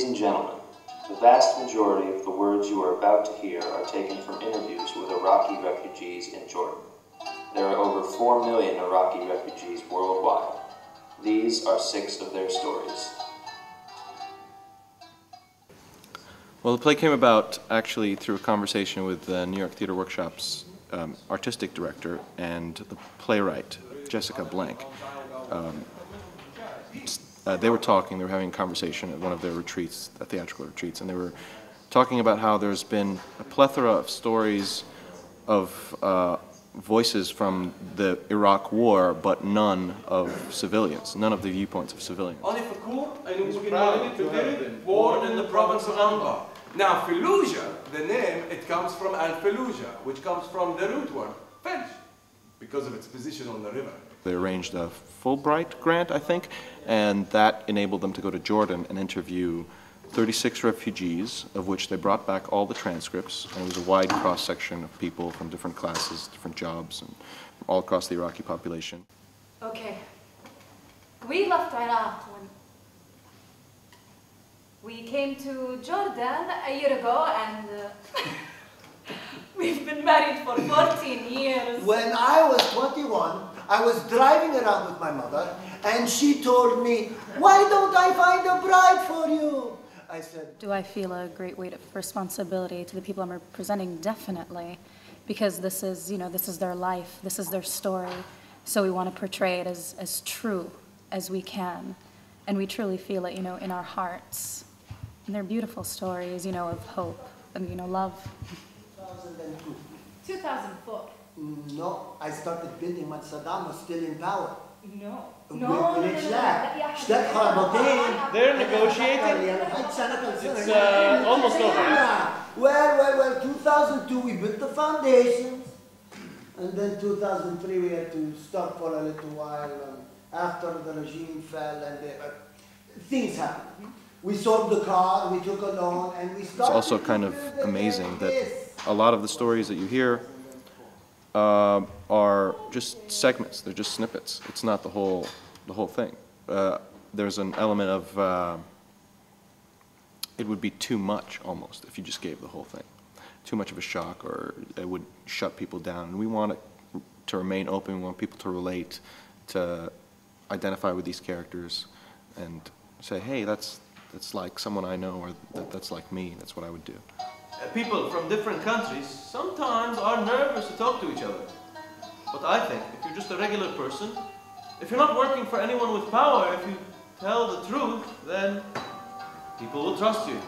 Ladies and gentlemen, the vast majority of the words you are about to hear are taken from interviews with Iraqi refugees in Jordan. There are over 4 million Iraqi refugees worldwide. These are 6 of their stories. Well, the play came about actually through a conversation with the New York Theater Workshop's artistic director and the playwright, Jessica Blank. They were having a conversation at one of their retreats, theatrical retreats, and they were talking about how there's been a plethora of stories of voices from the Iraq War, but none of civilians, none of the viewpoints of civilians. He's proud to have been born in the province of Anbar. Now, Fallujah, the name, it comes from Al-Fallujah, which comes from the root word, Felj, because of its position on the river. They arranged a Fulbright grant, I think, and that enabled them to go to Jordan and interview 36 refugees, of which they brought back all the transcripts, and it was a wide cross-section of people from different classes, different jobs, and all across the Iraqi population. Okay. We left Iraq when we came to Jordan a year ago, and we've been married for 14 years. When I was 21, I was driving around with my mother, and she told me, "Why don't I find a bride for you?" I said, do I feel a great weight of responsibility to the people I'm representing? Definitely, because this is, this is their life, this is their story, so we want to portray it as true as we can, and we truly feel it, in our hearts. And they're beautiful stories, of hope and, love. 2002. 2004. No, I started building when Saddam was still in power. No. They're negotiating. It's almost over. Well, 2002 we built the foundations, and then 2003 we had to stop for a little while after the regime fell, and things happened. We sold the car, we took a loan, and we started. It's also kind of amazing that a lot of the stories that you hear are just segments. They're just snippets. It's not the whole thing. There's an element of it would be too much almost if you just gave the whole thing. Too much of a shock, or it would shut people down. And we want it to remain open. We want people to relate, to identify with these characters, and say, hey, that's like someone I know, or that's like me. That's what I would do. People from different countries sometimes are nervous to talk to each other. But I think if you're just a regular person, if you're not working for anyone with power, if you tell the truth, then people will trust you.